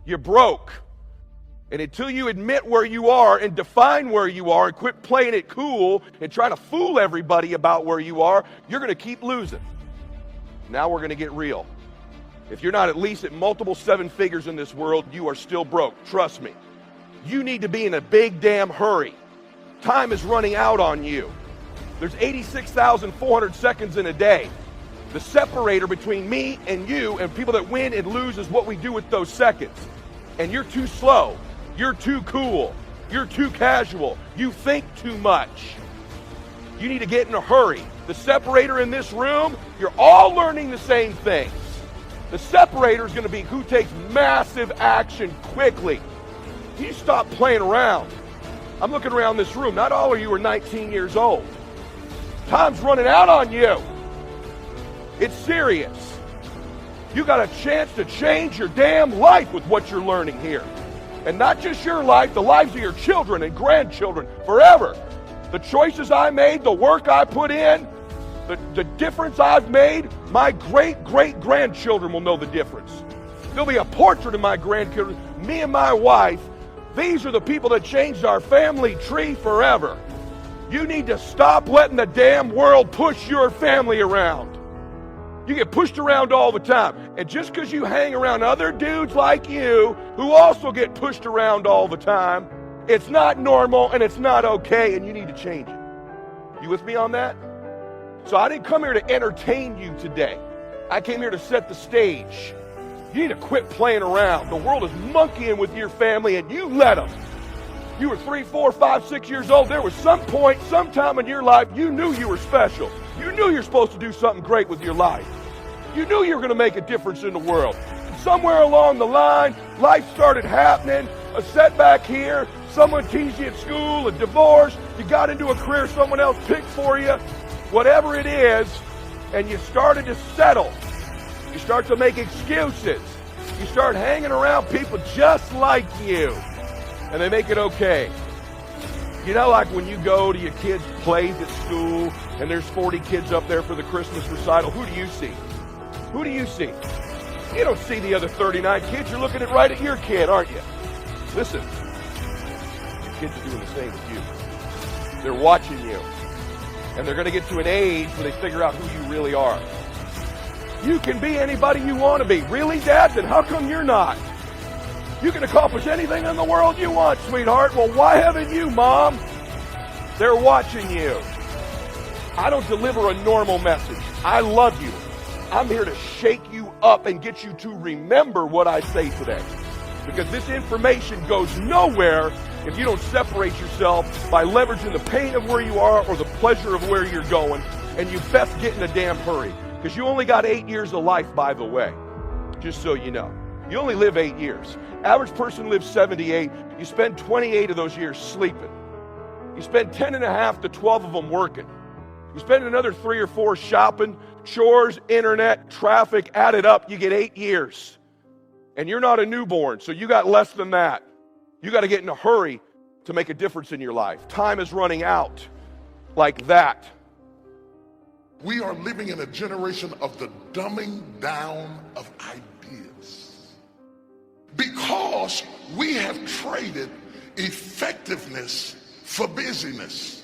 You're broke. And until you admit where you are and define where you are and quit playing it cool and trying to fool everybody about where you are, you're going to keep losing. Now we're going to get real. If you're not at least at multiple seven figures in this world, you are still broke. Trust me. You need to be in a big damn hurry. Time is running out on you. There's 86,400 seconds in a day. The separator between me and you and people that win and lose is what we do with those seconds. And you're too slow. You're too cool. You're too casual. You think too much. You need to get in a hurry. The separator in this room, you're all learning the same things. The separator is going to be who takes massive action quickly. You stop playing around. I'm looking around this room. Not all of you are 19 years old. Time's running out on you. It's serious. You got a chance to change your damn life with what you're learning here. And not just your life, the lives of your children and grandchildren forever. The choices I made, the work I put in, the difference I've made, my great-great-grandchildren will know the difference. There'll be a portrait of my grandchildren, me and my wife. These are the people that changed our family tree forever. You need to stop letting the damn world push your family around. You get pushed around all the time. And just because you hang around other dudes like you who also get pushed around all the time, it's not normal and it's not okay, and you need to change it. You with me on that? So I didn't come here to entertain you today. I came here to set the stage. You need to quit playing around. The world is monkeying with your family, and you let them. You were 3, 4, 5, 6 years old. There was some point, sometime in your life, you knew you were special. You knew you're supposed to do something great with your life. You knew you were going to make a difference in the world. Somewhere along the line, life started happening, a setback here, someone teased you at school, a divorce, you got into a career someone else picked for you, whatever it is, and you started to settle. You start to make excuses. You start hanging around people just like you, and they make it okay. You know, like when you go to your kids' plays at school, and there's 40 kids up there for the Christmas recital, who do you see? Who do you see? You don't see the other 39 kids. You're looking right at your kid, aren't you? Listen, your kids are doing the same with you. They're watching you. And they're going to get to an age where they figure out who you really are. You can be anybody you want to be. Really, Dad? Then how come you're not? You can accomplish anything in the world you want, sweetheart. Well, why haven't you, Mom? They're watching you. I don't deliver a normal message. I love you. I'm here to shake you up and get you to remember what I say today. Because this information goes nowhere if you don't separate yourself by leveraging the pain of where you are or the pleasure of where you're going. And you best get in a damn hurry. Because you only got 8 years of life, by the way. Just so you know. You only live 8 years. Average person lives 78. You spend 28 of those years sleeping. You spend 10 and a half to 12 of them working. You spend another 3 or 4 shopping, chores, internet, traffic, add it up, you get 8 years. And you're not a newborn, so you got less than that. You got to get in a hurry to make a difference in your life. Time is running out like that. We are living in a generation of the dumbing down of ideas. Because we have traded effectiveness for busyness.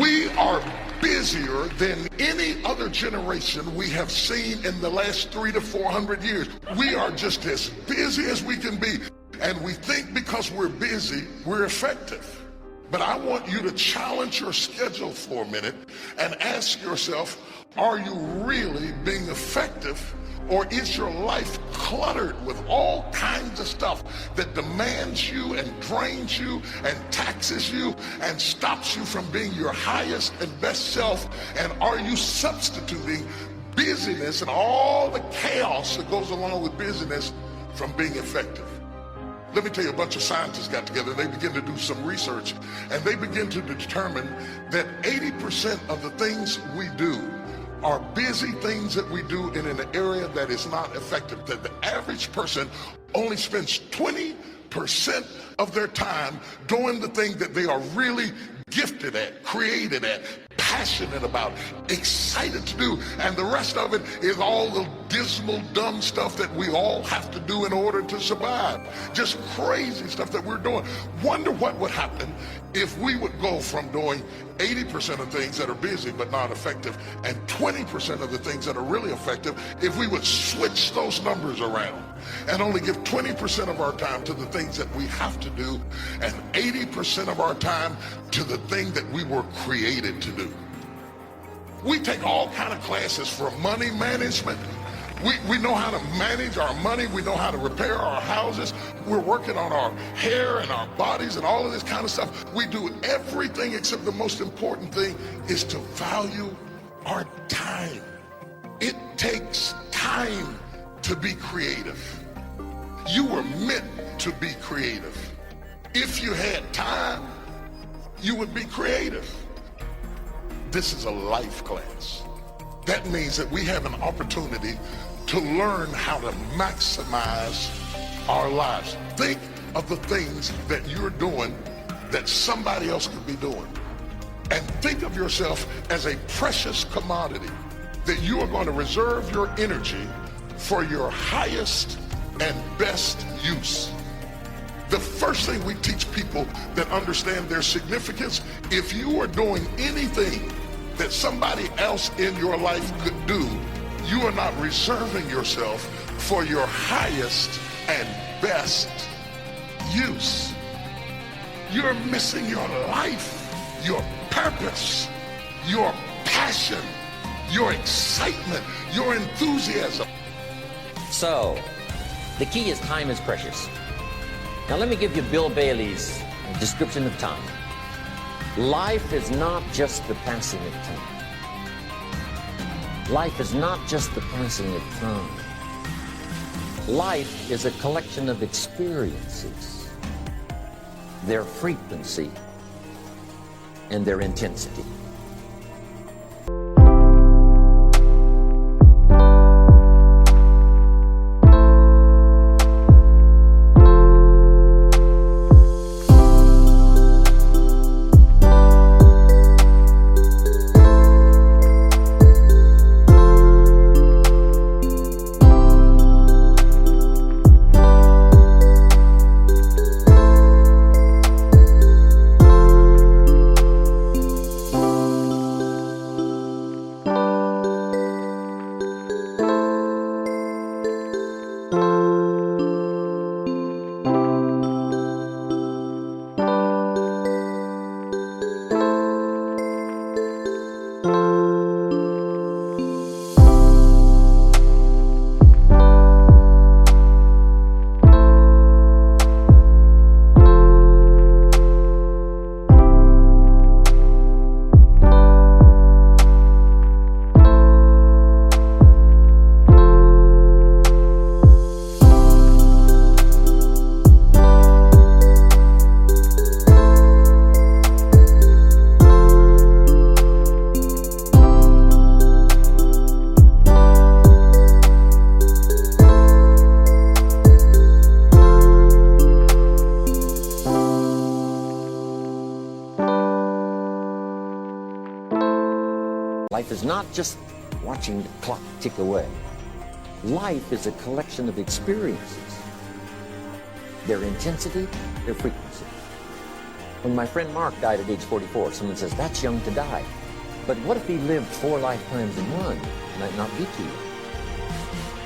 We are busier than any other generation we have seen in the last 300 to 400 years. We are just as busy as we can be. And we think because we're busy, we're effective. But I want you to challenge your schedule for a minute and ask yourself, are you really being effective? Or is your life cluttered with all kinds of stuff that demands you and drains you and taxes you and stops you from being your highest and best self? And are you substituting busyness and all the chaos that goes along with busyness from being effective? Let me tell you, a bunch of scientists got together, they began to do some research, and they begin to determine that 80% of the things we do are busy things that we do in an area that is not effective. That the average person only spends 20% of their time doing the thing that they are really gifted at, created at, passionate about, excited to do, and the rest of it is all the dismal, dumb stuff that we all have to do in order to survive. Just crazy stuff that we're doing. Wonder what would happen if we would go from doing 80% of things that are busy but not effective and 20% of the things that are really effective, if we would switch those numbers around and only give 20% of our time to the things that we have to do and 80% of our time to the thing that we were created to do. We take all kind of classes for money management. We know how to manage our money. We know how to repair our houses. We're working on our hair and our bodies and all of this kind of stuff. We do everything except the most important thing is to value our time. It takes time to be creative. You were meant to be creative. If you had time, you would be creative. This is a life class. That means that we have an opportunity to learn how to maximize our lives. Think of the things that you're doing that somebody else could be doing. And think of yourself as a precious commodity that you are going to reserve your energy for your highest and best use. The first thing we teach people that understand their significance, if you are doing anything that somebody else in your life could do, you are not reserving yourself for your highest and best use. You're missing your life, your purpose, your passion, your excitement, your enthusiasm. So, the key is time is precious. Now let me give you Bill Bailey's description of time. Life is not just the passing of time. Life is not just the passing of time. Life is a collection of experiences, their frequency, and their intensity. Life is not just watching the clock tick away. Life is a collection of experiences, their intensity, their frequency. When my friend Mark died at age 44, someone says, that's young to die. But what if he lived 4 lifetimes in one? It might not be too young.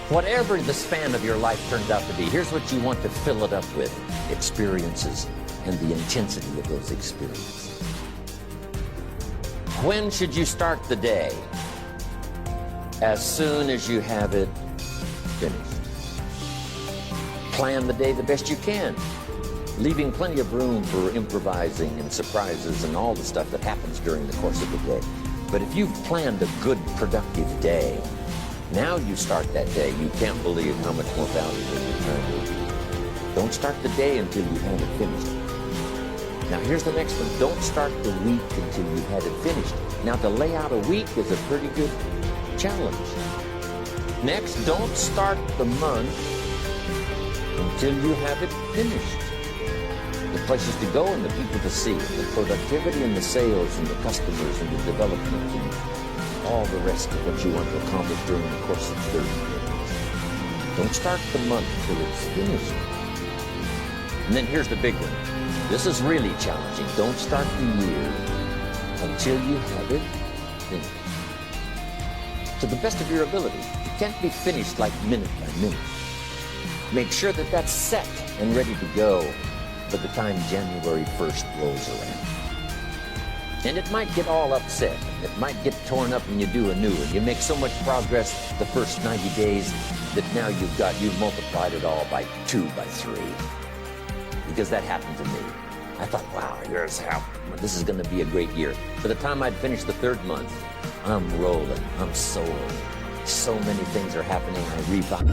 Whatever the span of your life turns out to be, here's what you want to fill it up with: experiences and the intensity of those experiences. When should you start the day? As soon as you have it finished. Plan the day the best you can, leaving plenty of room for improvising and surprises and all the stuff that happens during the course of the day. But if you've planned a good, productive day, now you start that day, you can't believe how much more valuable your time will be. Don't start the day until you have it finished. Now here's the next one. Don't start the week until you've had it finished. Now to lay out a week is a pretty good challenge. Next, don't start the month until you have it finished. The places to go and the people to see, the productivity and the sales and the customers and the development and all the rest of what you want to accomplish during the course of 30 days. Don't start the month till it's finished. And then here's the big one. This is really challenging. Don't start the year until you have it finished. To the best of your ability. It can't be finished like minute by minute. Make sure that that's set and ready to go by the time January 1st rolls around. And it might get all upset. It might get torn up when you do a new one. You make so much progress the first 90 days that now you've multiplied it all by 2, by 3. Because that happened to me. I thought, wow, here's how, this is going to be a great year. By the time I'd finished the 3rd month, I'm rolling, I'm soaring. So many things are happening, I rebound.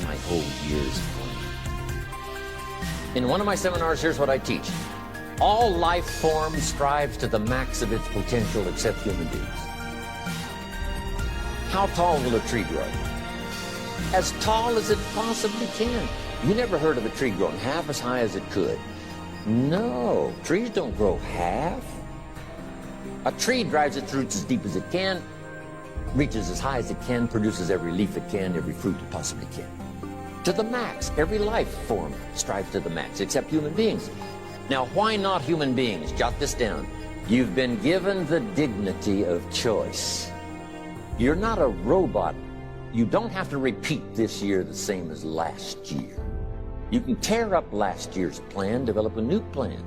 My whole year's fun. In one of my seminars, here's what I teach. All life forms strives to the max of its potential except human beings. How tall will a tree grow? As tall as it possibly can. You never heard of a tree growing half as high as it could. No, trees don't grow half. A tree drives its roots as deep as it can, reaches as high as it can, produces every leaf it can, every fruit it possibly can. To the max. Every life form strives to the max, except human beings. Now, why not human beings? Jot this down. You've been given the dignity of choice. You're not a robot. You don't have to repeat this year the same as last year. You can tear up last year's plan, develop a new plan.